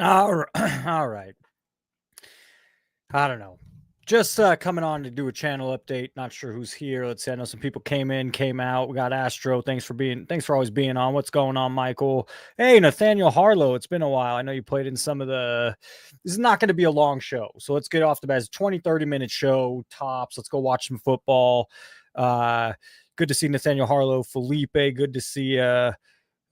All right. I don't know. Just coming on to do a channel update. Not sure who's here. Let's see. I know some people came in, came out. We got Astro. Thanks for always being on. What's going on, Michael? Hey, Nathaniel Harlow. It's been a while. I know you played in some of the. This is not going to be a long show, so let's get off the bat. It's a 20-30 minute show tops. Let's go watch some football. Good to see Nathaniel Harlow, Felipe. Good to see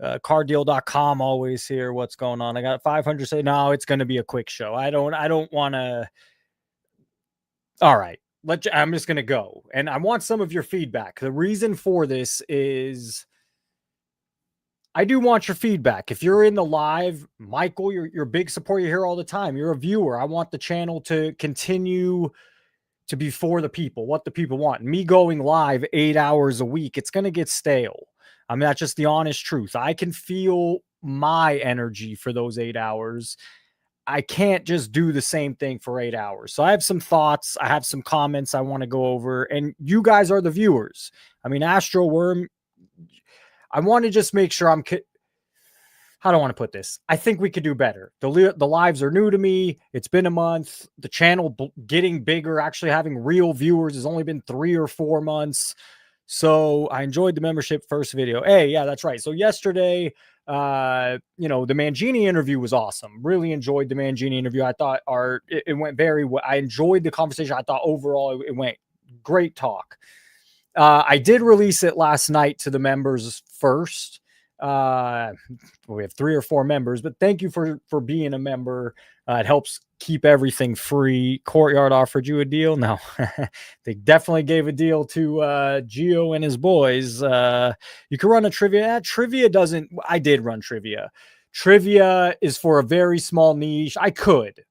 cardeal.com always here. What's going on? I got 500 say no, it's going to be a quick show. I don't want to. All right. I'm just going to go. And I want some of your feedback. The reason for this is I do want your feedback. If you're in the live, Michael, you're a big supporter. You're here all the time. You're a viewer. I want the channel to continue to be for the people, what the people want. Me going live 8 hours a week, it's going to get stale. I mean, that's just the honest truth. I can feel my energy for those 8 hours. I can't just do the same thing for 8 hours. So I have some thoughts. I have some comments I want to go over. And you guys are the viewers. I mean, Astro Worm, I want to just make sure how do I want to put this? I think we could do better. The lives are new to me. It's been a month. The channel getting bigger, actually having real viewers has only been 3 or 4 months. So I enjoyed the membership first video. Hey, yeah, that's right. So yesterday, the Mangini interview was awesome. Really enjoyed the Mangini interview. I thought it went very well. I enjoyed the conversation. I thought overall it went great talk. I did release it last night to the members first. We have 3 or 4 members, but thank you for being a member. It helps keep everything free. Courtyard offered you a deal. No, they definitely gave a deal to Gio and his boys. You can run a trivia. Trivia doesn't. I did run trivia. Trivia is for a very small niche. I could.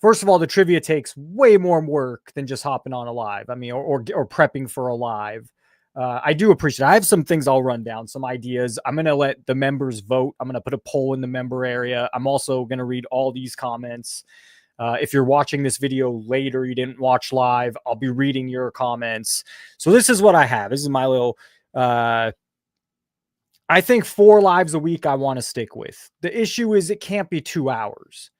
First of all, the trivia takes way more work than just hopping on a live. I mean, or prepping for a live. I do appreciate it. I have some things I'll run down, some ideas. I'm going to let the members vote. I'm going to put a poll in the member area. I'm also going to read all these comments. If you're watching this video later, you didn't watch live, I'll be reading your comments. So this is what I have. This is my little, I think 4 lives a week I want to stick with. The issue is it can't be 2 hours.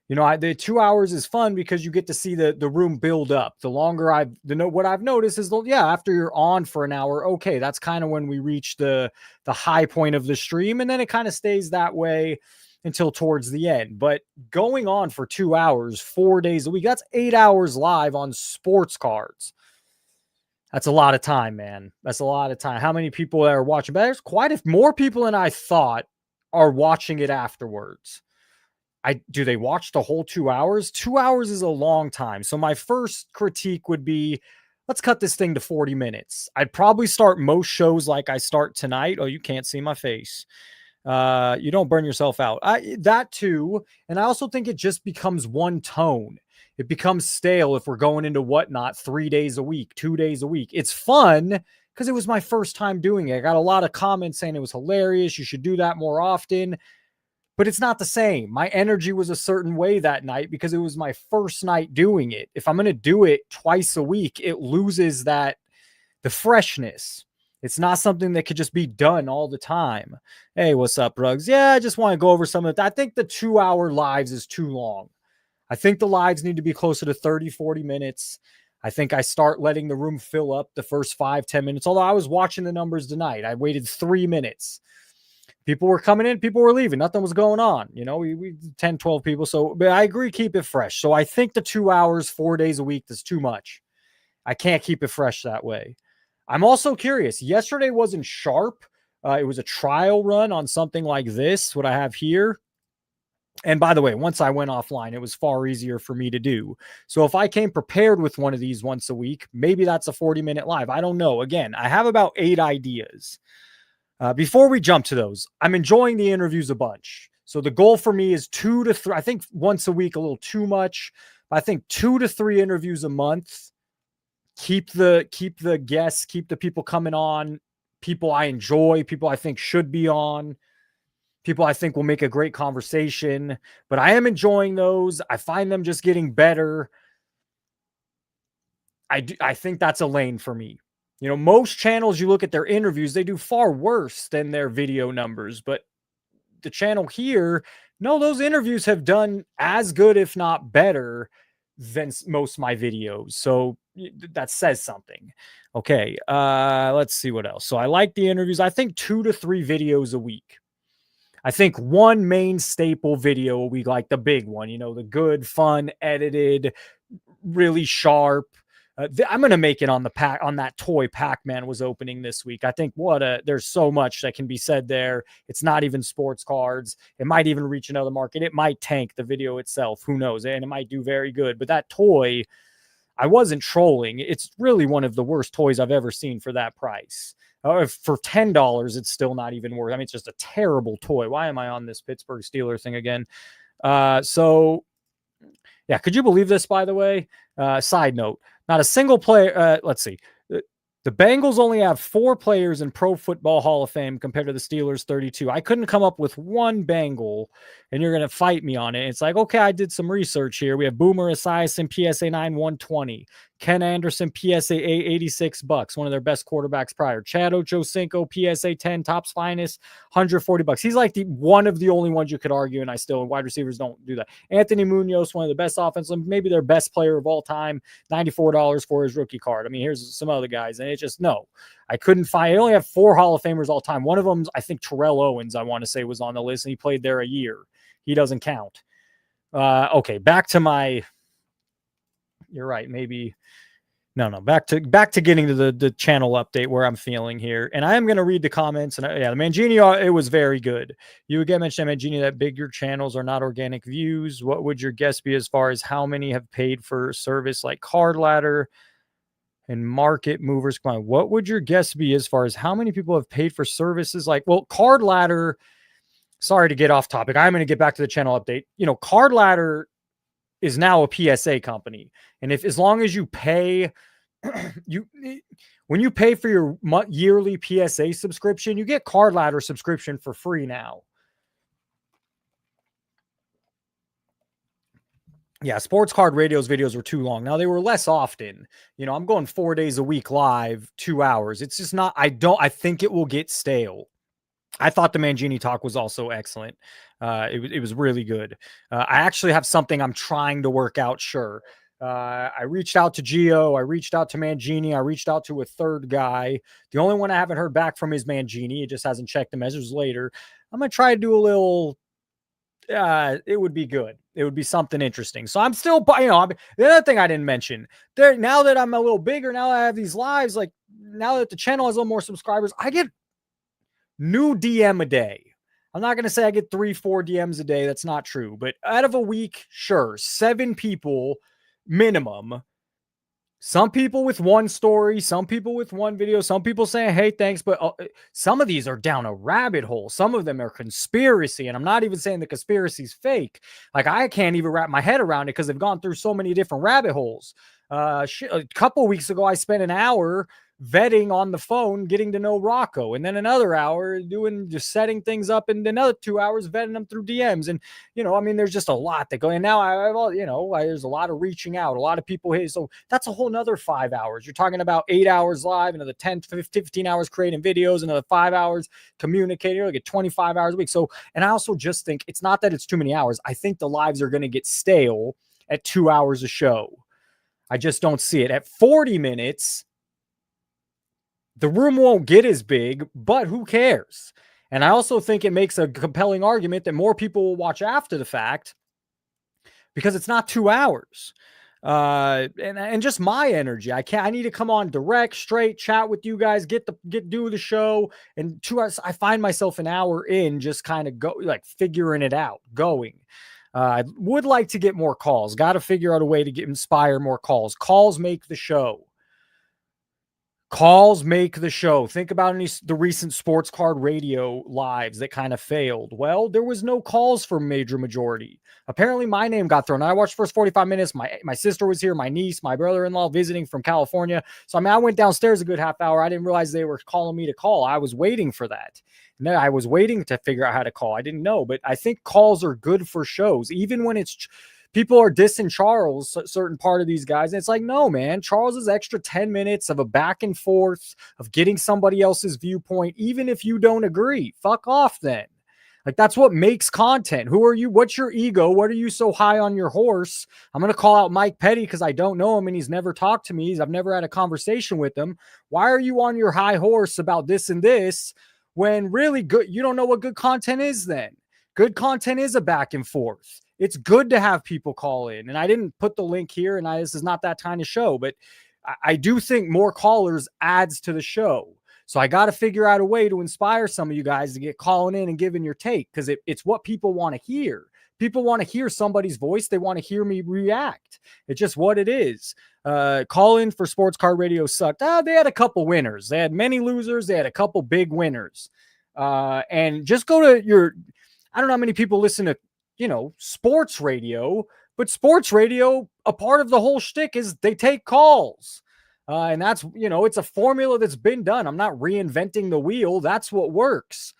You know, the 2 hours is fun because you get to see the room build up. The longer what I've noticed is, after you're on for an hour, okay, that's kind of when we reach the high point of the stream, and then it kind of stays that way until towards the end. But going on for 2 hours, 4 days a week, that's 8 hours live on sports cards. That's a lot of time, man. That's a lot of time. How many people are watching? But there's quite more people than I thought are watching it afterwards. Do they watch the whole 2 hours? 2 hours is a long time. So my first critique would be, let's cut this thing to 40 minutes. I'd probably start most shows like I start tonight. Oh, you can't see my face. You don't burn yourself out. That too. And I also think it just becomes one tone. It becomes stale if we're going into whatnot 3 days a week, 2 days a week. It's fun because it was my first time doing it. I got a lot of comments saying it was hilarious. You should do that more often. But it's not the same. My energy was a certain way that night because it was my first night doing it. If I'm going to do it twice a week, it loses the freshness. It's not something that could just be done all the time. Hey, what's up, Rugs? Yeah, I just want to go over some of that. I think the 2 hour lives is too long. I think the lives need to be closer to 30, 40 minutes. I think I start letting the room fill up the first 5-10 minutes. Although I was watching the numbers tonight. I waited 3 minutes. People were coming in, people were leaving. Nothing was going on. You know, we 10, 12 people. So, but I agree, keep it fresh. So I think the 2 hours, 4 days a week is too much. I can't keep it fresh that way. I'm also curious. Yesterday wasn't sharp. It was a trial run on something like this, what I have here. And by the way, once I went offline, it was far easier for me to do. So if I came prepared with one of these once a week, maybe that's a 40-minute live. I don't know. Again, I have about 8 ideas. Before we jump to those, I'm enjoying the interviews a bunch. So the goal for me is 2 to 3. I think once a week, a little too much. I think 2 to 3 interviews a month. Keep the guests, keep the people coming on, people I enjoy, people I think should be on, people I think will make a great conversation. But I am enjoying those. I find them just getting better. I think that's a lane for me. You know, most channels, you look at their interviews, they do far worse than their video numbers. But the channel here No, those interviews have done as good, if not better, than most of my videos. So that says something. Okay, let's see what else. So I like the interviews. I think 2 to 3 videos a week. I think one main staple video a week, like the big one, the good, fun, edited, really sharp. I'm gonna make it on the pack on that toy Pac-Man was opening this week. I think there's so much that can be said there. It's not even sports cards. It might even reach another market. It might tank the video itself. Who knows? And it might do very good. But that toy, I wasn't trolling. It's really one of the worst toys I've ever seen for that price. For $10, it's still not even worth. I mean, it's just a terrible toy. Why am I on this Pittsburgh Steelers thing again? So yeah, could you believe this, by the way? Side note, not a single player. Let's see. The Bengals only have 4 players in Pro Football Hall of Fame compared to the Steelers 32. I couldn't come up with one Bengal, and you're going to fight me on it. It's like, okay, I did some research here. We have Boomer Esiason, PSA 9, 120. Ken Anderson, PSA 8, 86 bucks, one of their best quarterbacks prior. Chad Ochocinco, PSA 10, Topps Finest, 140 bucks. He's like one of the only ones you could argue, and wide receivers don't do that. Anthony Munoz, one of the best offensive, maybe their best player of all time, $94 for his rookie card. I mean, here's some other guys, and it's just, no. I couldn't find, I only have 4 Hall of Famers all time. One of them, I think Terrell Owens, I want to say, was on the list, and he played there a year. He doesn't count. Okay, back to my, you're right, maybe, no, back to getting to the channel update where I'm feeling here. And I am going to read the comments. And the Mangini, it was very good. You again mentioned, Mangini, that bigger channels are not organic views. What would your guess be as far as how many have paid for service like Card Ladder and Market Movers? Come on, what would your guess be as far as how many people have paid for services like, well, Card Ladder, sorry to get off topic. I'm going to get back to the channel update. Card Ladder is now a PSA company. And as long as you pay, when you pay for your yearly PSA subscription, you get Card Ladder subscription for free now. Yeah, Sports Card Radio's videos were too long. Now they were less often. I'm going 4 days a week live, 2 hours. It's just not, I think it will get stale. I thought the Mangini talk was also excellent. It was really good. I actually have something I'm trying to work out. Sure. I reached out to Gio. I reached out to Mangini. I reached out to a third guy. The only one I haven't heard back from is Mangini. He just hasn't checked the messages later. I'm going to try to do a little, it would be good. It would be something interesting. So I'm still, the other thing I didn't mention there, now that I'm a little bigger, now I have these lives, like now that the channel has a little more subscribers, I get new DM a day. I'm not going to say I get 3-4 DMs a day. That's not true. But out of a week, sure, 7 people minimum. Some people with one story, some people with one video, some people saying, hey, thanks. But some of these are down a rabbit hole. Some of them are conspiracy. And I'm not even saying the conspiracy is fake. Like, I can't even wrap my head around it because they've gone through so many different rabbit holes. A couple weeks ago, I spent an hour vetting on the phone, getting to know Rocco, and then another hour just setting things up, and another 2 hours vetting them through DMs. And there's just a lot that go. And now there's a lot of reaching out, a lot of people here. So that's a whole nother 5 hours. You're talking about 8 hours live, another 10, 15 hours creating videos, another 5 hours communicating. You get 25 hours a week. So, and I also just think it's not that it's too many hours. I think the lives are going to get stale at 2 hours a show. I just don't see it at 40 minutes. The room won't get as big, but who cares? And I also think it makes a compelling argument that more people will watch after the fact because it's not 2 hours. And just my energy. I need to come on direct, straight, chat with you guys, do the show. And 2 hours, I find myself an hour in just kind of figuring it out, going. I would like to get more calls. Got to figure out a way to inspire more calls. Calls make the show. Calls make the show. Think about the recent Sports Card Radio lives that kind of failed. Well, there was no calls for major majority. Apparently, my name got thrown. I watched the first 45 minutes. My sister was here, my niece, my brother-in-law visiting from California. So, I went downstairs a good half hour. I didn't realize they were calling me to call. I was waiting for that. And then I was waiting to figure out how to call. I didn't know. But I think calls are good for shows, even when it's... People are dissing Charles, a certain part of these guys. And it's like, no, man, Charles is extra 10 minutes of a back and forth of getting somebody else's viewpoint, even if you don't agree. Fuck off then. Like, that's what makes content. Who are you? What's your ego? What are you so high on your horse? I'm going to call out Mike Petty because I don't know him and he's never talked to me. I've never had a conversation with him. Why are you on your high horse about this and this when really good? You don't know what good content is then. Good content is a back and forth. It's good to have people call in. And I didn't put the link here, and this is not that kind of show, but I do think more callers adds to the show. So I got to figure out a way to inspire some of you guys to get calling in and giving your take, because it's what people want to hear. People want to hear somebody's voice. They want to hear me react. It's just what it is. Call in for Sports Card Radio sucked. They had a couple winners. They had many losers. They had a couple big winners. And just go to your, I don't know how many people listen to, sports radio, but sports radio, a part of the whole shtick is they take calls. And that's, it's a formula that's been done. I'm not reinventing the wheel. That's what works.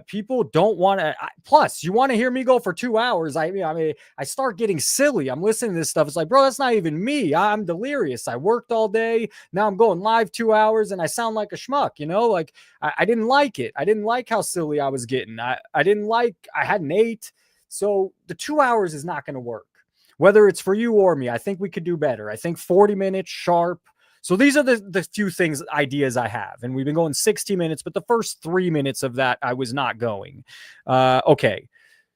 People don't want to, plus you want to hear me go for 2 hours. I start getting silly. I'm listening to this stuff. It's like, bro, that's not even me. I'm delirious. I worked all day. Now I'm going live 2 hours and I sound like a schmuck, like I didn't like it. I didn't like how silly I was getting. I hadn't ate. So the 2 hours is not going to work, whether it's for you or me. I think we could do better. I think 40 minutes sharp. So these are the few ideas I have. And we've been going 60 minutes, but the first 3 minutes of that, I was not going. Okay.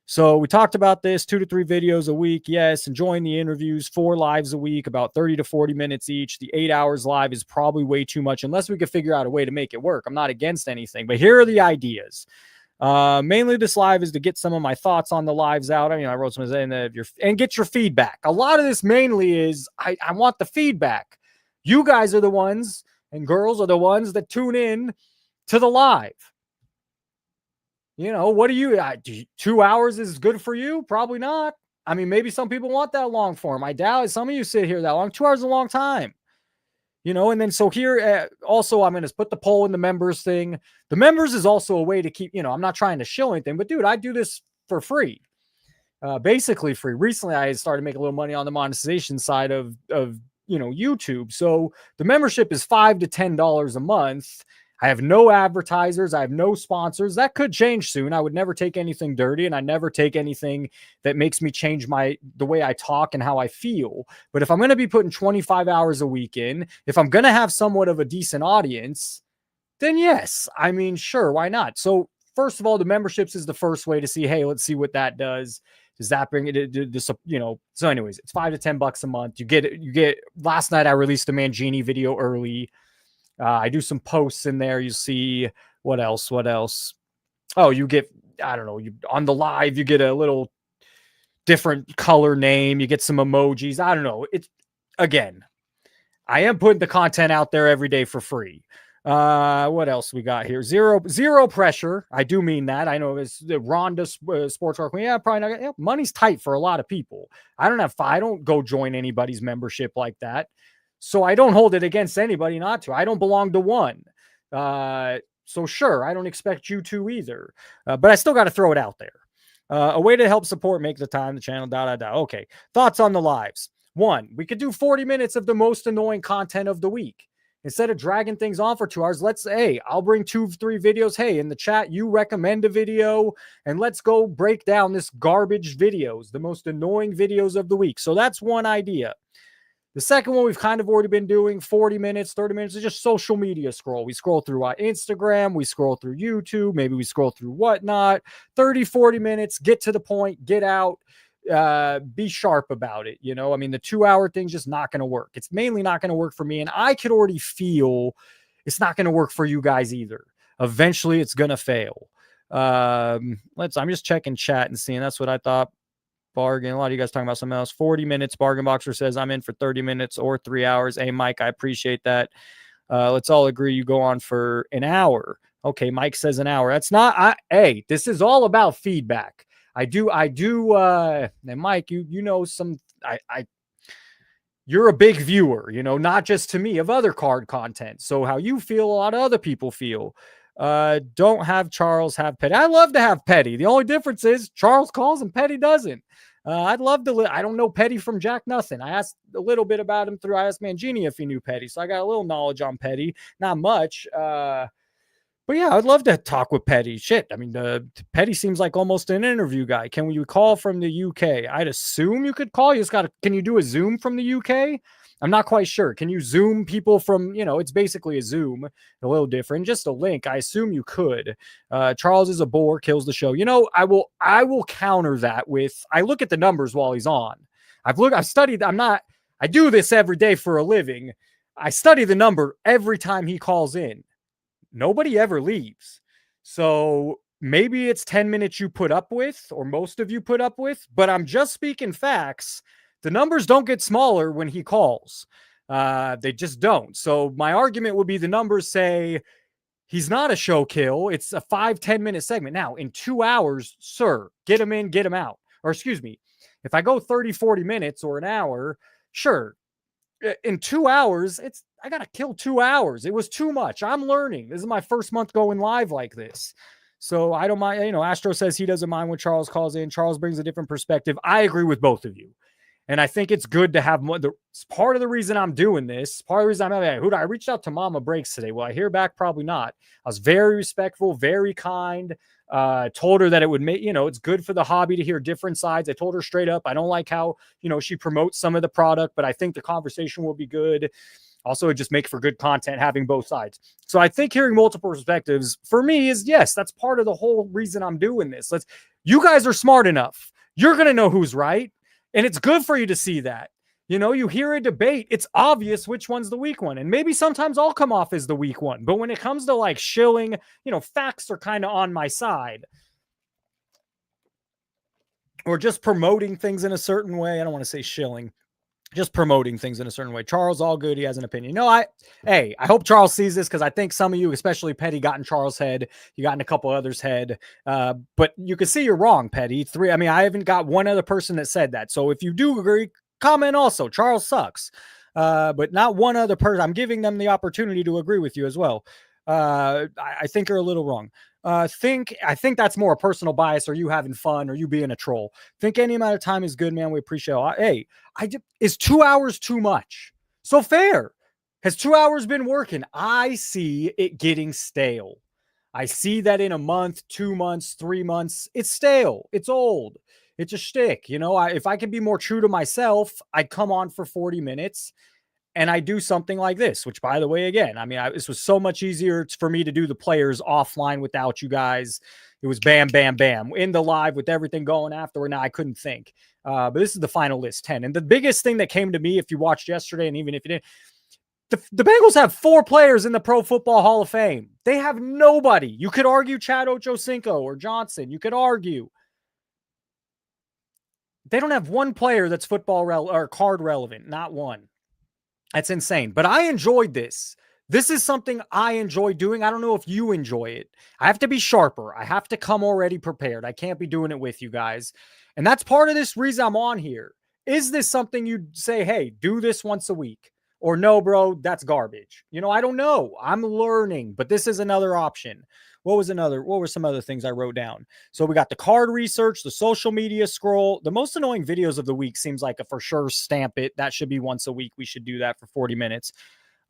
So we talked about this, 2 to 3 videos a week. Yes. Enjoying the interviews, 4 lives a week, about 30 to 40 minutes each. The 8 hours live is probably way too much unless we could figure out a way to make it work. I'm not against anything, but here are the ideas. Mainly this live is to get some of my thoughts on the lives out. I wrote some saying that and get your feedback. A lot of this mainly is I want the feedback. You guys are the ones, and girls are the ones that tune in to the live. What do you, 2 hours is good for you? Probably not. Maybe some people want that long form. I doubt some of you sit here that long. 2 hours is a long time. And then so here, also, I'm going to put the poll in the members thing. The members is also a way to keep, I'm not trying to shill anything, but dude, I do this for free. Basically free. Recently, I started making a little money on the monetization side of YouTube. So the membership is $5 to $10 a month. I have no advertisers. I have no sponsors. That could change soon. I would never take anything dirty, and I never take anything that makes me change the way I talk and how I feel. But if I'm going to be putting 25 hours a week in, if I'm going to have somewhat of a decent audience, then yes, sure, why not? So first of all, the memberships is the first way to see, hey, let's see what that does. Does that bring it? So anyways, it's $5 to $10 a month. You get, last night I released a Mangini video early. I do some posts in there. You see what else? Oh, you get, I don't know, on the live, you get a little different color name. You get some emojis. I don't know. Again, I am putting the content out there every day for free. What else we got here? Zero pressure. I do mean that. I know it's the Ronda Sports Car Queen. Yeah, probably not. Money's tight for a lot of people. I don't go join anybody's membership like that. So I don't hold it against anybody not to. I don't belong to one. So sure, I don't expect you to either. But I still got to throw it out there. A way to help support, make the time, the channel, Okay. Thoughts on the lives. 1, we could do 40 minutes of the most annoying content of the week. Instead of dragging things on for 2 hours, I'll bring 2-3 videos. Hey, in the chat, you recommend a video, and let's go break down this garbage videos, the most annoying videos of the week. So that's one idea. The second one we've kind of already been doing, 40 minutes, 30 minutes, is just social media scroll. We scroll through Instagram, we scroll through YouTube, maybe we scroll through whatnot. 30, 40 minutes, get to the point, get out. Be sharp about it. The 2 hour thing's just not going to work. It's mainly not going to work for me. And I could already feel it's not going to work for you guys either. Eventually it's going to fail. I'm just checking chat and seeing. That's what I thought. Bargain. A lot of you guys talking about something else. 40 minutes. Bargain Boxer says I'm in for 30 minutes or 3 hours. Hey, Mike, I appreciate that. Let's all agree you go on for an hour. Okay. Mike says an hour. That's not, hey, this is all about feedback. I do. And Mike, you're a big viewer, not just to me, of other card content. So how you feel, a lot of other people feel. Don't have Charles have Petty. I love to have Petty. The only difference is Charles calls and Petty doesn't. I'd love to. I don't know Petty from Jack nothing. I asked a little bit about him I asked Mangini if he knew Petty. So I got a little knowledge on Petty, not much. But yeah, I'd love to talk with Petty. Shit, I mean, Petty seems like almost an interview guy. Can we call from the UK? I'd assume you could call. You just got to. Can you do a Zoom from the UK? I'm not quite sure. Can you Zoom people from? It's basically a Zoom, a little different, just a link. I assume you could. Charles is a bore, kills the show. I will counter that with. I look at the numbers while he's on. I've studied. I do this every day for a living. I study the number every time he calls in. Nobody ever leaves. So maybe it's 10 minutes you put up with, or most of you put up with, but I'm just speaking facts. The numbers don't get smaller when he calls. They just don't. So my argument would be the numbers say he's not a show kill. It's a 5-10 minute segment. Now, in 2 hours, sir, get him in, get him out. Or excuse me, if I go 30-40 minutes or an hour, sure, in 2 hours, I gotta kill 2 hours. It was too much. I'm learning. This is my first month going live like this. So I don't mind. Astro says he doesn't mind when Charles calls in. Charles brings a different perspective. I agree with both of you. And I think it's good to have more. It's part of the reason I'm doing this. Part of the reason I reached out to Mama Breaks today. Will I hear back? Probably not. I was very respectful, very kind. Told her that it would make, it's good for the hobby to hear different sides. I told her straight up, I don't like how, she promotes some of the product, but I think the conversation will be good. Also, it just make for good content having both sides. So I think hearing multiple perspectives for me is, yes, that's part of the whole reason I'm doing this. You guys are smart enough. You're going to know who's right. And it's good for you to see that. You hear a debate, it's obvious which one's the weak one. And maybe sometimes I'll come off as the weak one. But when it comes to like shilling, facts are kind of on my side. Or just promoting things in a certain way. I don't want to say shilling. Just promoting things in a certain way. Charles, all good. He has an opinion. I hope Charles sees this because I think some of you, especially Petty, got in Charles' head. You got in a couple others' head. But you can see you're wrong, Petty. I haven't got one other person that said that. So if you do agree, comment also. Charles sucks. But not one other person. I'm giving them the opportunity to agree with you as well. I think you're a little wrong. I think that's more a personal bias, or you having fun, or you being a troll. Think any amount of time is good, man. We appreciate it. Hey, is 2 hours too much? So fair. Has 2 hours been working? I see it getting stale. I see that in a month, 2 months, 3 months, it's stale. It's old. It's a shtick. If I could be more true to myself, I'd come on for 40 minutes. And I do something like this, which, by the way, again, this was so much easier for me to do the players offline without you guys. It was bam, bam, bam in the live with everything going afterward. Now I couldn't think. But this is the final list, 10. And the biggest thing that came to me, if you watched yesterday, and even if you didn't, the Bengals have 4 players in the Pro Football Hall of Fame. They have nobody. You could argue Chad Ochocinco or Johnson. You could argue. They don't have one player that's football or card relevant. Not one. That's insane. But I enjoyed this. This is something I enjoy doing. I don't know if you enjoy it. I have to be sharper. I have to come already prepared. I can't be doing it with you guys. And that's part of this reason I'm on here. Is this something you'd say, hey, do this once a week? Or no, bro, that's garbage. I don't know. I'm learning, but this is another option. What were some other things I wrote down? So we got the card research, the social media scroll. The most annoying videos of the week seems like a for sure stamp it. That should be once a week. We should do that for 40 minutes.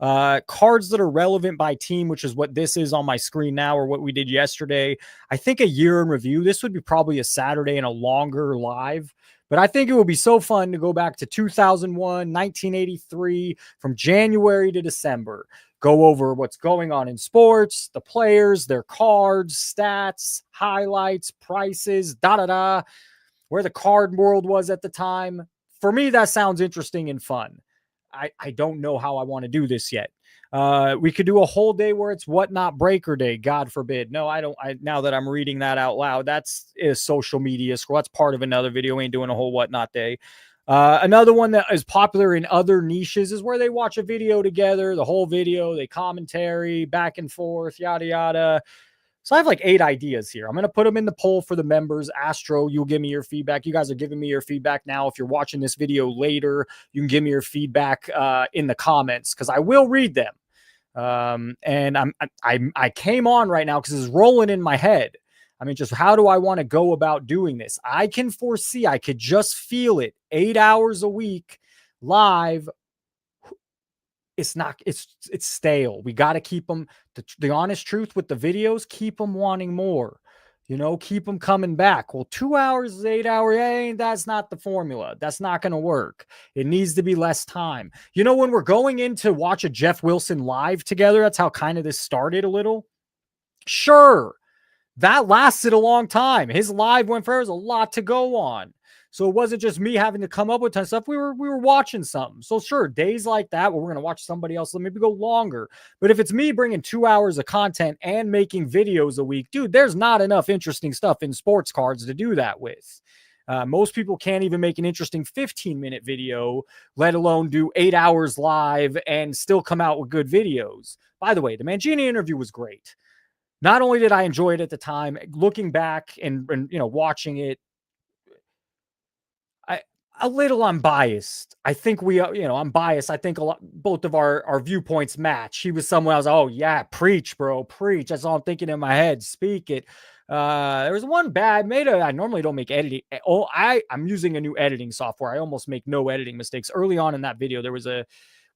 Cards that are relevant by team, which is what this is on my screen now, or what we did yesterday. I think a year in review. This would be probably a Saturday and a longer live. But I think it would be so fun to go back to 2001, 1983, from January to December. Go over what's going on in sports, the players, their cards, stats, highlights, prices, where the card world was at the time. For me, that sounds interesting and fun. I don't know how I want to do this yet. We could do a whole day where it's whatnot breaker day. God forbid. No, I don't. Now that I'm reading that out loud, that's a social media scroll. That's part of another video. We ain't doing a whole whatnot day. Another one that is popular in other niches is where they watch a video together, the whole video, they commentary back and forth, yada, yada. So I have like 8 ideas here. I'm going to put them in the poll for the members. Astro, you'll give me your feedback. You guys are giving me your feedback now. If you're watching this video later, you can give me your feedback in the comments because I will read them. And I came on right now because it's rolling in my head. Just how do I want to go about doing this? I can foresee, I could just feel it. 8 hours a week live. it's not, it's stale. We got to keep them, the honest truth with the videos, keep them wanting more. Keep them coming back. Well, 2 hours is 8 hours. Hey, that's not the formula. That's not going to work. It needs to be less time. When we're going in to watch a Jeff Wilson live together, that's how kind of this started a little. Sure, that lasted a long time. His live went for, there's a lot to go on. So it wasn't just me having to come up with ton of stuff. We were watching something. So sure, days like that where we're going to watch somebody else, maybe go longer. But if it's me bringing 2 hours of content and making videos a week, dude, there's not enough interesting stuff in sports cards to do that with. Most people can't even make an interesting 15-minute video, let alone do 8 hours live and still come out with good videos. By the way, the Mangini interview was great. Not only did I enjoy it at the time, looking back and watching it, I'm biased. I think I'm biased. I think both of our viewpoints match. He was someone I was, oh yeah, preach, bro, preach. That's all I'm thinking in my head. Speak it. There was one bad. I normally don't make editing. Oh, I'm using a new editing software. I almost make no editing mistakes. Early on in that video, there was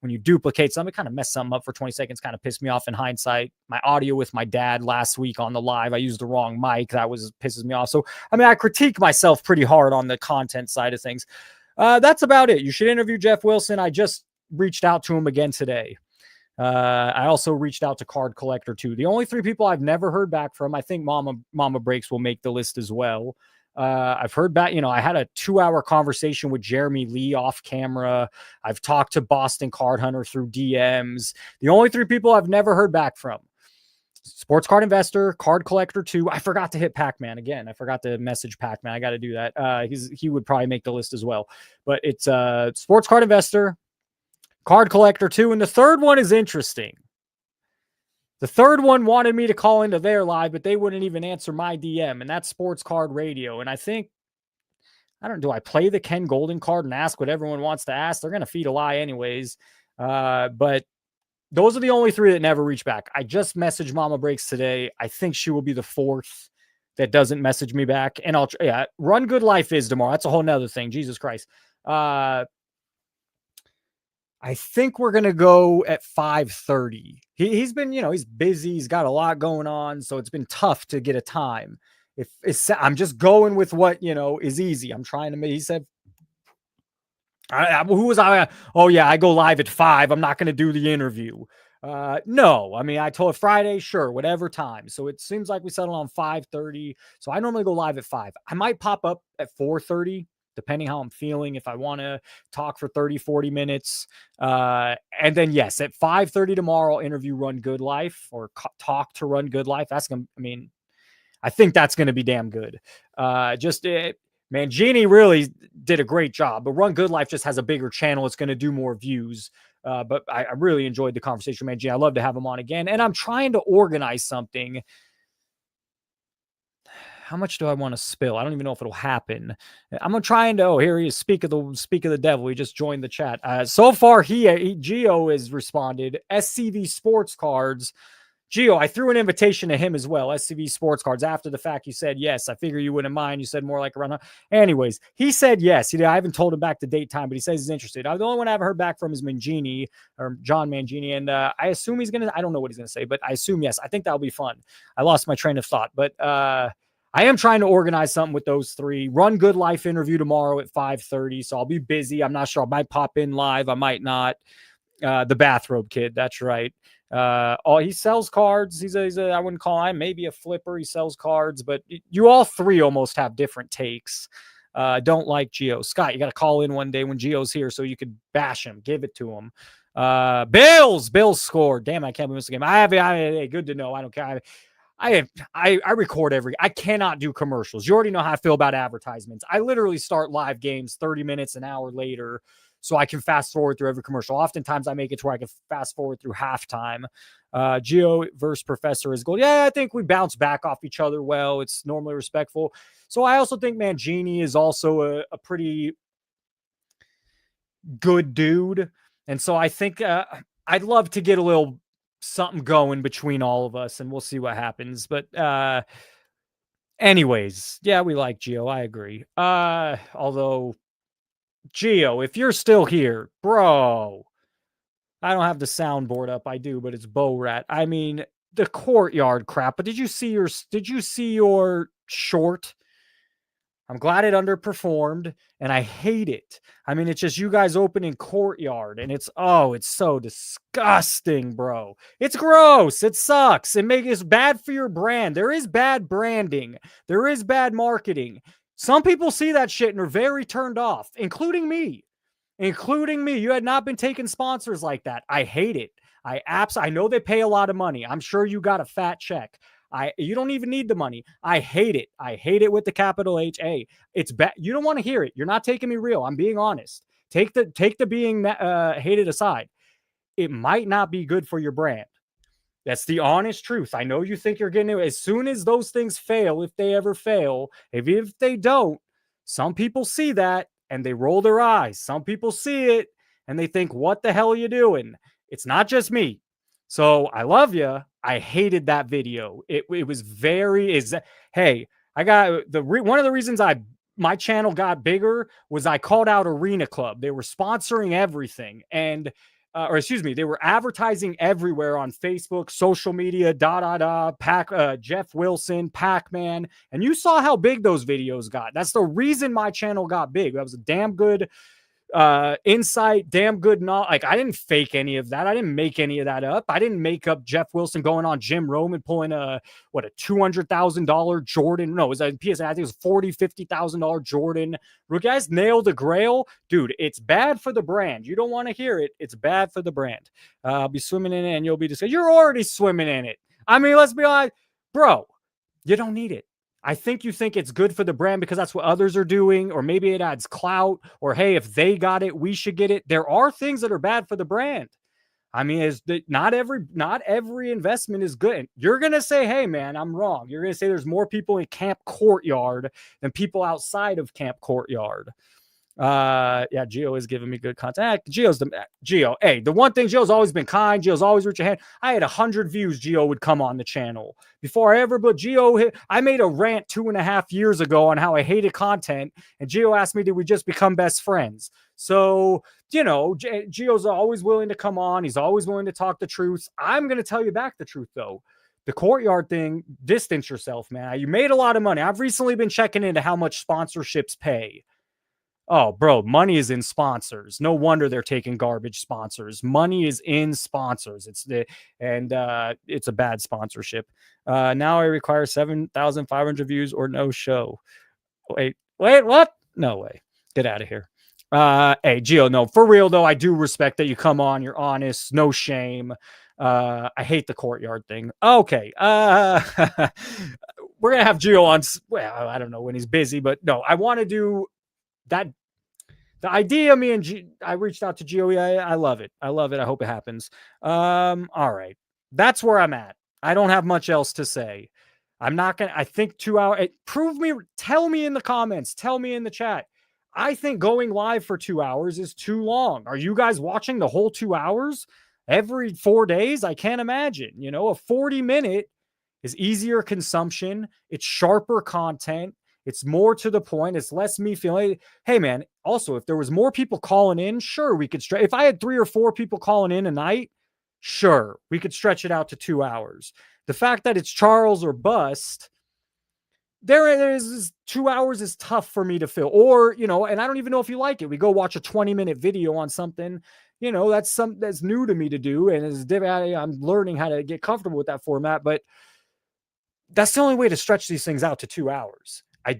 when you duplicate something, it kind of messed something up for 20 seconds, kind of pissed me off in hindsight. My audio with my dad last week on the live, I used the wrong mic. That pisses me off. So, I critique myself pretty hard on the content side of things. That's about it. You should interview Jeff Wilson. I just reached out to him again today. I also reached out to Card Collector too. The only 3 people I've never heard back from, I think Mama Breaks will make the list as well. I've heard back, I had a 2-hour conversation with Jeremy Lee off camera. I've talked to Boston Card Hunter through DMs. The only 3 people I've never heard back from: Sports Card Investor, Card Collector 2. I forgot to hit Pac-Man again. I forgot to message Pac-Man. I got to do that. He would probably make the list as well. But it's Sports Card Investor, Card Collector 2, and the third one is interesting. The third one wanted me to call into their live, but they wouldn't even answer my DM, and that's Sports Card Radio. And I think, do I play the Ken Golden card and ask what everyone wants to ask? They're going to feed a lie anyways. But those are the only 3 that never reach back. I just messaged Mama Breaks today. I think she will be the 4th that doesn't message me back. And Run Good Life is tomorrow. That's a whole nother thing. Jesus Christ. I think we're going to go at 5:30. He's been, he's busy. He's got a lot going on. So it's been tough to get a time. I'm just going with what, is easy. I'm trying to he said, who was I? Oh yeah, I go live at 5. I'm not going to do the interview. No, I told Friday, sure, whatever time. So it seems like we settled on 5:30. So I normally go live at 5. I might pop up at 4:30. Depending how I'm feeling, if I want to talk for 30, 40 minutes. And then, yes, at 5:30 tomorrow, I'll interview Run Good Life or talk to Run Good Life. That's going to, I think that's going to be damn good. Mangini really did a great job, but Run Good Life just has a bigger channel. It's going to do more views. But I really enjoyed the conversation with Mangini. I'd love to have him on again. And I'm trying to organize something. How much do I want to spill? I don't even know if it'll happen. I'm trying to. Oh, here he is. Speak of the devil. He just joined the chat. So far, Gio has responded. SCV Sports Cards. Gio, I threw an invitation to him as well. SCV Sports Cards. After the fact, you said yes. I figure you wouldn't mind. You said more like around. Anyways, he said yes. I haven't told him back the date time, but he says he's interested. The only one I haven't heard back from is Mangini or John Mangini, and I assume he's gonna. I don't know what he's gonna say, but I assume yes. I think that'll be fun. I lost my train of thought, but I am trying to organize something with those 3. Run Good Life interview tomorrow at 5:30, so I'll be busy. I'm not sure. I might pop in live. I might not. The Bathrobe Kid. That's right. He sells cards. He's a I wouldn't call him maybe a flipper. He sells cards, but you all 3 almost have different takes. Don't like Gio. Scott, you got to call in one day when Gio's here so you could bash him. Give it to him. Bills scored. Damn, I can't believe this game. Hey, good to know. I don't care. I record I cannot do commercials. You already know how I feel about advertisements. I literally start live games 30 minutes, an hour later, so I can fast forward through every commercial. Oftentimes I make it to where I can fast forward through halftime. Gio versus Professor is gold. Yeah, I think we bounce back off each other well. It's normally respectful. So I also think Mangini is also a pretty good dude. And so I think I'd love to get a little something going between all of us, and we'll see what happens. But anyways, yeah, we like Gio. I agree. Although Gio, if you're still here, bro, I don't have the soundboard up. I do, but it's Bo Rat. I mean, the courtyard crap. But did you see your short? I'm glad it underperformed, and I hate it. I mean, it's just you guys opening courtyard, and it's so disgusting, bro. It's gross. It sucks. It's bad for your brand. There is bad branding. There is bad marketing. Some people see that shit and are very turned off, including me. Including me. You had not been taking sponsors like that. I hate it. I know they pay a lot of money. I'm sure you got a fat check. You don't even need the money. I hate it. I hate it with the capital H-A. It's bad. You don't want to hear it. You're not taking me real. I'm being honest. Take the being hated aside. It might not be good for your brand. That's the honest truth. I know you think you're getting it. As soon as those things fail, if they ever fail, if they don't, some people see that and they roll their eyes. Some people see it and they think, what the hell are you doing? It's not just me. So I love you. I hated that video. It was hey, I got one of the reasons my channel got bigger was I called out Arena Club. They were sponsoring everything, and or excuse me, they were advertising everywhere on Facebook, social media, Jeff Wilson, Pac-Man, and you saw how big those videos got. That's the reason my channel got big. That was a damn good insight, damn good. Not like I didn't fake any of that. I didn't make any of that up. I didn't make up Jeff Wilson going on Jim Rome and pulling a $200,000 Jordan. No, it was a PSA. I think it was $50,000 Jordan. You guys nailed the grail, dude. It's bad for the brand. You don't want to hear it. It's bad for the brand. I'll be swimming in it, and you'll be discussing. You're already swimming in it. I mean, let's be honest, bro. You don't need it. I think you think it's good for the brand because that's what others are doing, or maybe it adds clout, or hey, if they got it, we should get it. There are things that are bad for the brand. I mean, not every investment is good. You're gonna say, hey man, I'm wrong. You're gonna say there's more people in Camp Courtyard than people outside of Camp Courtyard. Yeah, Geo is giving me good content. Geo. Hey, the one thing, Geo's always been kind. Geo's always reached your hand. I had 100 views. Geo would come on the channel before I ever. But I made a rant 2.5 years ago on how I hated content, and Geo asked me, "Did we just become best friends?" So Geo's always willing to come on. He's always willing to talk the truth. I'm gonna tell you back the truth though. The courtyard thing, distance yourself, man. You made a lot of money. I've recently been checking into how much sponsorships pay. Oh, bro, money is in sponsors. No wonder they're taking garbage sponsors. Money is in sponsors. It's a bad sponsorship. Now I require 7,500 views or no show. Wait, what? No way. Get out of here. Hey, Gio, no, for real though, I do respect that you come on. You're honest, no shame. I hate the courtyard thing. Okay. We're gonna have Gio on. Well, I don't know when he's busy, but no, I want to do that. The idea, I reached out to Gio. I love it. I love it. I hope it happens. All right. That's where I'm at. I don't have much else to say. I'm not going to, I think 2 hours, tell me in the comments, tell me in the chat. I think going live for 2 hours is too long. Are you guys watching the whole 2 hours every 4 days? I can't imagine. A 40-minute is easier consumption. It's sharper content. It's more to the point. It's less me feeling, hey, man, also, if there was more people calling in, sure, we could stretch. If I had 3 or 4 people calling in a night, sure, we could stretch it out to 2 hours. The fact that it's Charles or bust, there is 2 hours is tough for me to fill. Or, and I don't even know if you like it. We go watch a 20-minute video on something, that's new to me to do. And I'm learning how to get comfortable with that format. But that's the only way to stretch these things out to 2 hours. I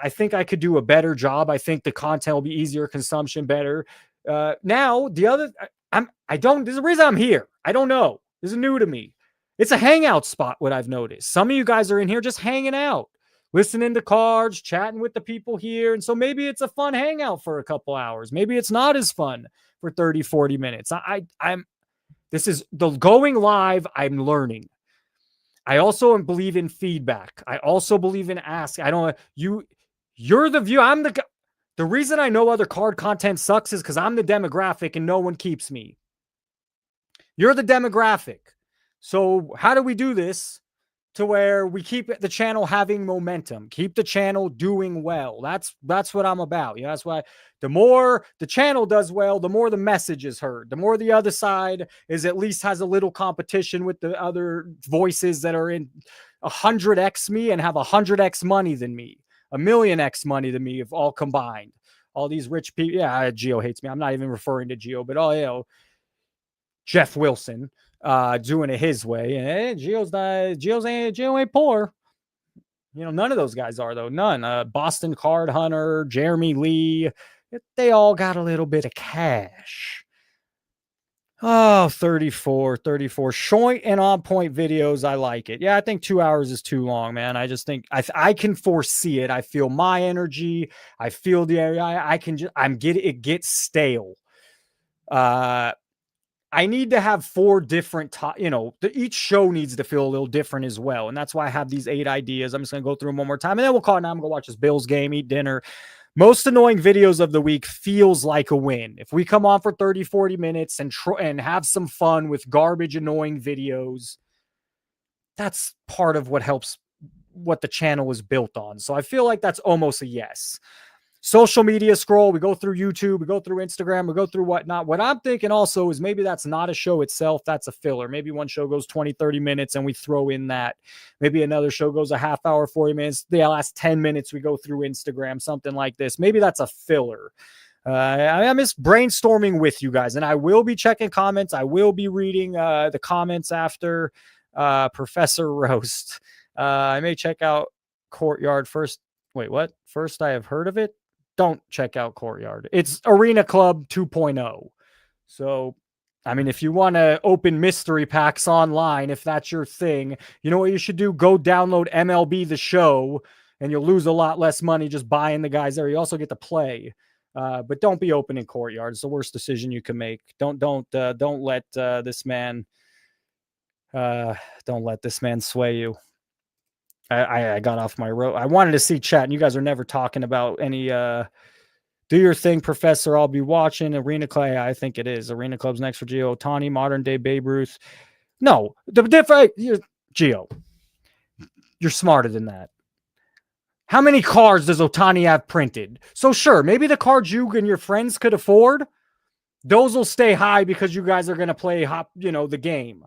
think I could do a better job. I think the content will be easier consumption, better. Now the other, there's a reason I'm here. I don't know. This is new to me. It's a hangout spot. What I've noticed. Some of you guys are in here just hanging out, listening to cards, chatting with the people here. And so maybe it's a fun hangout for a couple hours. Maybe it's not as fun for 30, 40 minutes. This is the going live. I'm learning. I also believe in feedback. I also believe in ask. You're the view. The reason I know other card content sucks is because I'm the demographic and no one keeps me. You're the demographic. So how do we do this? to where we keep the channel having momentum, keep the channel doing well. That's what I'm about. You know, that's why the more the channel does well, the more the message is heard. The more the other side is at least has a little competition with the other voices that are in 100x me and have 100x money than me, a million x money than me, if all combined. All these rich people. Yeah, Geo hates me. I'm not even referring to Geo, but Jeff Wilson doing it his way. And Geo ain't poor. You know, none of those guys are, though. None. Boston Card Hunter, Jeremy Lee, they all got a little bit of cash. Oh, 34. Short and on point videos. I like it. Yeah, I think 2 hours is too long, man. I just think I can foresee it. I feel my energy. I feel the area. It gets stale. I need to have 4 different, each show needs to feel a little different as well. And that's why I have these 8 ideas. I'm just going to go through them one more time and then we'll call it now. I'm going to go watch this Bills game, eat dinner. Most annoying videos of the week feels like a win. If we come on for 30, 40 minutes and have some fun with garbage, annoying videos, that's part of what helps what the channel is built on. So I feel like that's almost a yes. Social media scroll, we go through YouTube, we go through Instagram, we go through whatnot. What I'm thinking also is maybe that's not a show itself, that's a filler. Maybe one show goes 20, 30 minutes and we throw in that. Maybe another show goes a half hour, 40 minutes. The last 10 minutes we go through Instagram, something like this. Maybe that's a filler. I'm just brainstorming with you guys, and I will be checking comments. I will be reading the comments after Professor Roast. I may check out Courtyard first. Wait, what? First, I have heard of it. Don't check out Courtyard. It's Arena Club 2.0. So, I mean, if you want to open mystery packs online, if that's your thing, you know what you should do? Go download MLB The Show, and you'll lose a lot less money just buying the guys there. You also get to play. But don't be opening Courtyard. It's the worst decision you can make. Don't let this man sway you. I got off my road. I wanted to see chat, and you guys are never talking about any. Do your thing, Professor. I'll be watching. Arena Club. I think it is. Arena Club's next for Gio. Ohtani, modern day Babe Ruth. No, the different. Gio, you're smarter than that. How many cards does Ohtani have printed? So sure, maybe the cards you and your friends could afford, those will stay high because you guys are going to play the game.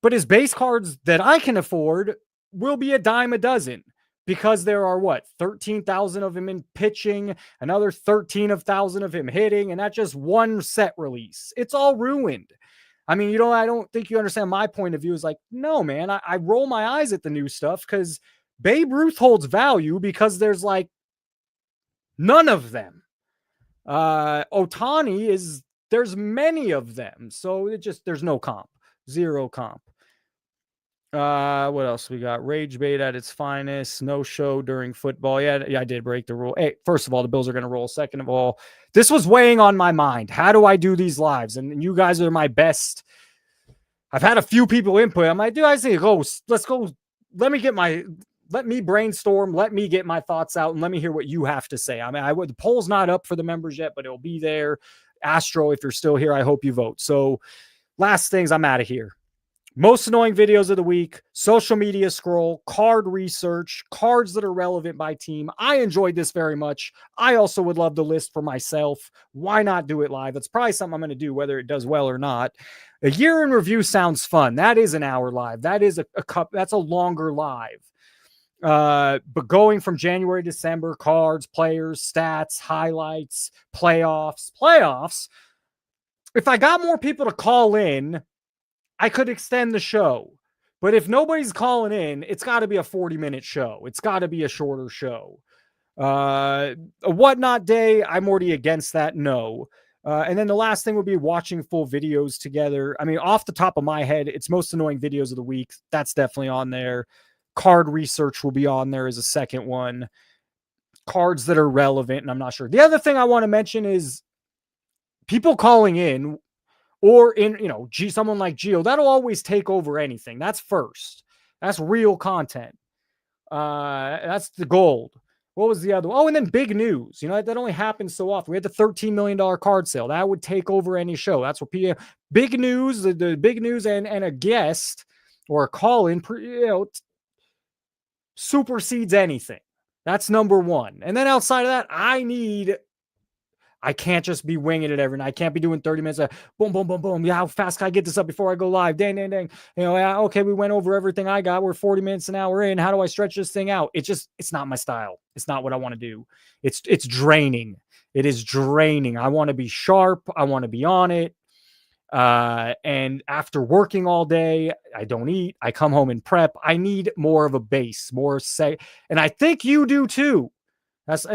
But his base cards that I can afford will be a dime a dozen because there are 13,000 of him in pitching, another 13,000 of him hitting, and that's just one set release. It's all ruined. I mean, I don't think you understand my point of view. Is like, no, man, I roll my eyes at the new stuff because Babe Ruth holds value because there's none of them. Ohtani there's many of them. So there's no comp, zero comp. What else we got? Rage bait at its finest. No show during football. Yeah, I did break the rule. Hey, first of all, the Bills are going to roll. Second of all, this was weighing on my mind. How do I do these lives? And you guys are my best. I've had a few people input. I'm like, dude, I say, let's go. Let me brainstorm. Let me get my thoughts out and let me hear what you have to say. I mean, the poll's not up for the members yet, but it'll be there. Astro, if you're still here, I hope you vote. So last things, I'm out of here. Most annoying videos of the week, social media scroll, card research, cards that are relevant by team. I enjoyed this very much. I also would love to list for myself. Why not do it live? That's probably something I'm going to do, whether it does well or not. A year in review sounds fun. That is an hour live. That is that's a longer live. But going from January, December, cards, players, stats, highlights, playoffs. If I got more people to call in, I could extend the show. But if nobody's calling in, it's got to be a 40-minute show. It's got to be a shorter show. A whatnot day, I'm already against that. No. And then the last thing would be watching full videos together. I mean, off the top of my head, it's most annoying videos of the week. That's definitely on there. Card research will be on there as a second one. Cards that are relevant, and I'm not sure. The other thing I want to mention is people calling in or someone like Gio, that'll always take over anything. That's first. That's real content. That's the gold. What was the other one? Oh, and then big news. That only happens so often. We had the $13 million card sale. That would take over any show. That's what people, big news, the big news and a guest or a call in, supersedes anything. That's number one. And then outside of that, I can't just be winging it every night. I can't be doing 30 minutes of boom, boom, boom, boom. Yeah, how fast can I get this up before I go live? Dang, dang, dang. Yeah, okay, we went over everything I got. We're 40 minutes an hour in. How do I stretch this thing out? It's not my style. It's not what I want to do. It's draining. It is draining. I want to be sharp. I want to be on it. And after working all day, I don't eat. I come home and prep. I need more of a base, and I think you do too. That's,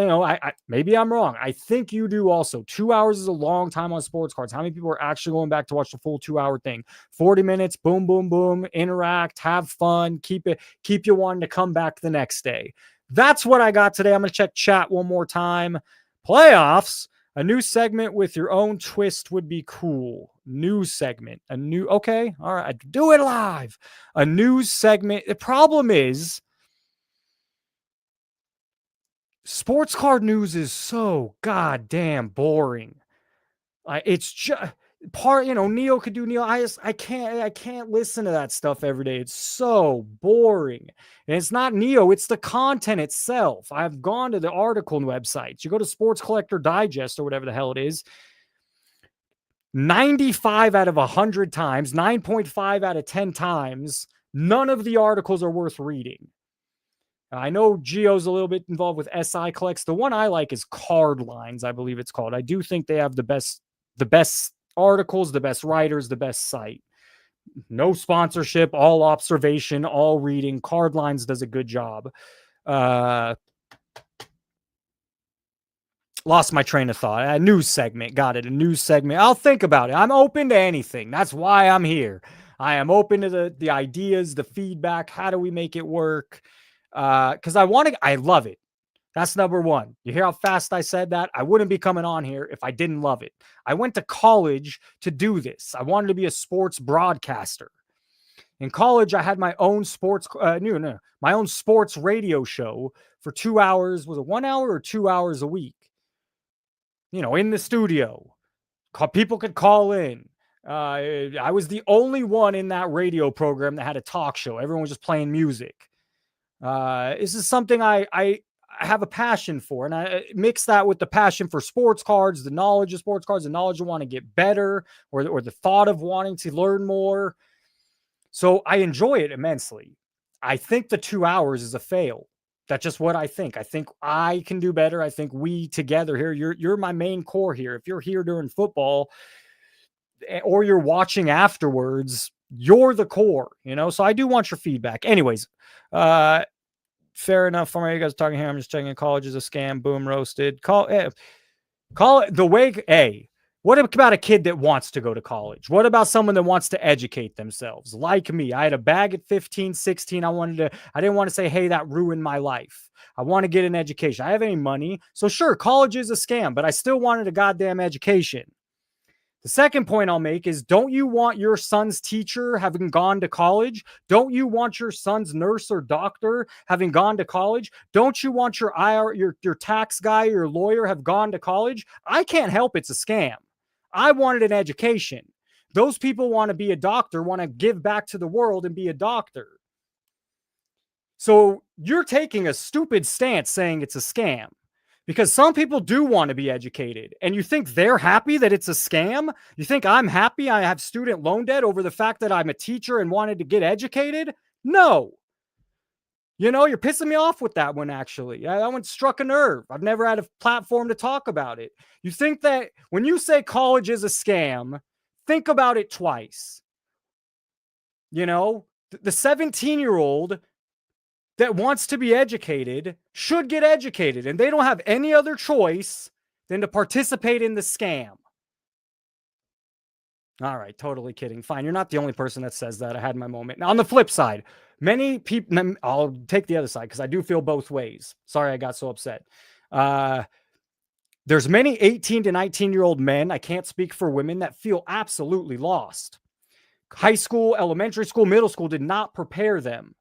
maybe I'm wrong. I think you do also. 2 hours is a long time on sports cards. How many people are actually going back to watch the full 2 hour thing? 40 minutes, boom, boom, boom, interact, have fun, keep you wanting to come back the next day. That's what I got today. I'm going to check chat one more time. Playoffs, a new segment with your own twist would be cool. News segment, okay, all right, do it live. A news segment. The problem is, sports card news is so goddamn boring. It's just Neo could do Neo. I can't listen to that stuff every day. It's so boring. And it's not Neo, it's the content itself. I've gone to the article websites. You go to Sports Collector Digest or whatever the hell it is. 95 out of 100 times, 9.5 out of 10 times, none of the articles are worth reading. I know Geo's a little bit involved with SI Collects. The one I like is Card Lines, I believe it's called. I do think they have the best articles, the best writers, the best site. No sponsorship, all observation, all reading. Card Lines does a good job. Lost my train of thought. A news segment. Got it. A news segment. I'll think about it. I'm open to anything. That's why I'm here. I am open to the ideas, the feedback. How do we make it work? Because I love it. That's number one. You hear how fast I said that? I wouldn't be coming on here if I didn't love it. I went to college to do this. I wanted to be a sports broadcaster. In college, I had my own my own sports radio show for 2 hours. Was it 1 hour or 2 hours a week? In the studio. People could call in. I was the only one in that radio program that had a talk show. Everyone was just playing music. This is something I have a passion for, and I mix that with the passion for sports cards, the knowledge of sports cards, the knowledge of wanting to get better, or the thought of wanting to learn more. So I enjoy it immensely. I think the 2 hours is a fail. That's just what I think. I think I can do better. I think we together here, you're my main core here. If you're here during football or you're watching afterwards, you're the core, so I do want your feedback. Anyways, fair enough. For you guys talking here, I'm just checking. College is a scam. Boom, roasted. Call it the way. Hey, what about a kid that wants to go to college? What about someone that wants to educate themselves? Like me, I had a bag at 15, 16. I didn't want to say, hey, that ruined my life. I want to get an education. I have any money. So sure, college is a scam, but I still wanted a goddamn education. The second point I'll make is, don't you want your son's teacher having gone to college? Don't you want your son's nurse or doctor having gone to college? Don't you want your tax guy, your lawyer have gone to college? I can't help it's a scam. I wanted an education. Those people want to be a doctor, want to give back to the world and be a doctor. So you're taking a stupid stance saying it's a scam. Because some people do want to be educated, and you think they're happy that it's a scam? You think I'm happy I have student loan debt over the fact that I'm a teacher and wanted to get educated? No. You're pissing me off with that one, actually. That one struck a nerve. I've never had a platform to talk about it. You think that when you say college is a scam, think about it twice. The 17-year-old that wants to be educated should get educated, and they don't have any other choice than to participate in the scam. All right, totally kidding. Fine, you're not the only person that says that. I had my moment. Now, on the flip side, many people, I'll take the other side because I do feel both ways. Sorry I got so upset. There's many 18 to 19-year-old men, I can't speak for women, that feel absolutely lost. High school, elementary school, middle school did not prepare them.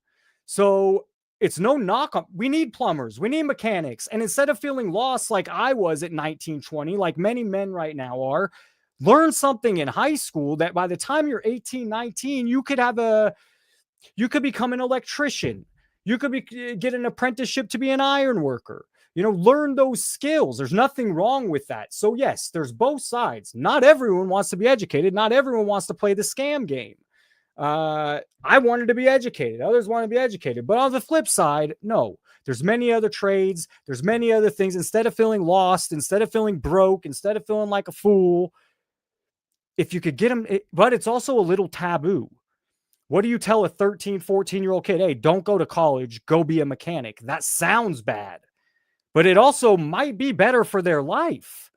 So it's no knock on. We need plumbers. We need mechanics. And instead of feeling lost like I was at 19, 20, like many men right now are, learn something in high school that by the time you're 18, 19, you could become an electrician. You could get an apprenticeship to be an iron worker. Learn those skills. There's nothing wrong with that. So yes, there's both sides. Not everyone wants to be educated. Not everyone wants to play the scam game. I wanted to be educated. Others want to be educated. But on the flip side, no. There's many other trades. There's many other things. Instead of feeling lost, instead of feeling broke, instead of feeling like a fool, if you could get them, but it's also a little taboo. What do you tell a 13, 14-year-old kid? Hey, don't go to college. Go be a mechanic. That sounds bad, but it also might be better for their life.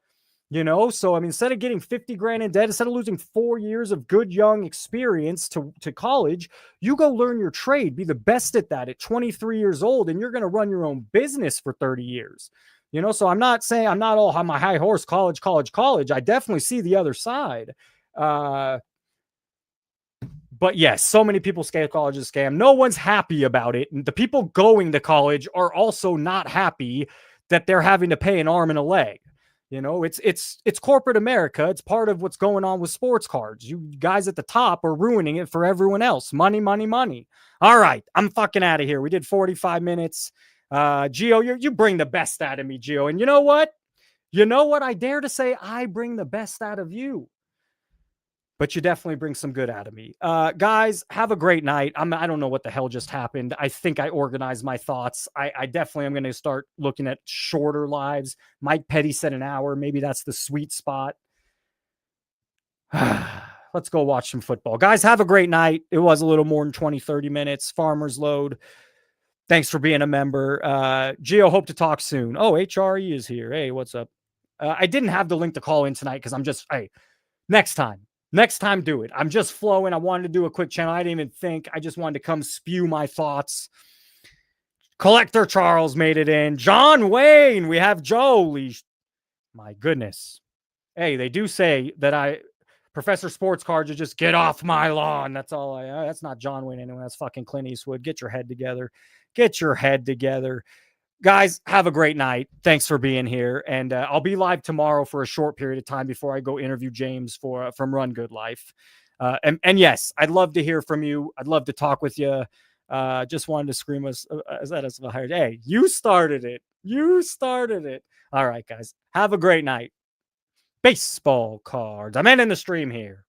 So I mean, instead of getting 50 grand in debt, instead of losing 4 years of good young experience to college, you go learn your trade, be the best at that at 23 years old, and you're going to run your own business for 30 years. So I'm not saying I'm not all on my high horse, college. I definitely see the other side. But yes, so many people say college is a scam. No one's happy about it. And the people going to college are also not happy that they're having to pay an arm and a leg. It's corporate America. It's part of what's going on with sports cards. You guys at the top are ruining it for everyone else. Money, money, money. All right, I'm fucking out of here. We did 45 minutes. Gio, you bring the best out of me, Gio. And you know what? I dare to say I bring the best out of you. But you definitely bring some good out of me. Guys, have a great night. I don't know what the hell just happened. I think I organized my thoughts. I definitely am going to start looking at shorter lives. Mike Petty said an hour. Maybe that's the sweet spot. Let's go watch some football. Guys, have a great night. It was a little more than 20, 30 minutes. Farmer's Load. Thanks for being a member. Gio, hope to talk soon. Oh, HRE is here. Hey, what's up? I didn't have the link to call in tonight because next time, do it. I'm just flowing. I wanted to do a quick channel. I didn't even think. I just wanted to come spew my thoughts. Collector Charles made it in. John Wayne. We have Jolie. My goodness. Hey, they do say that Professor Sports Cards are just get off my lawn. That's all that's not John Wayne anyway. That's fucking Clint Eastwood. Get your head together. Guys, have a great night. Thanks for being here. And I'll be live tomorrow for a short period of time before I go interview James from Run Good Life. And yes, I'd love to hear from you. I'd love to talk with you. Just wanted to scream us at us. Hey, you started it. All right, guys. Have a great night. Baseball cards. I'm ending the stream here.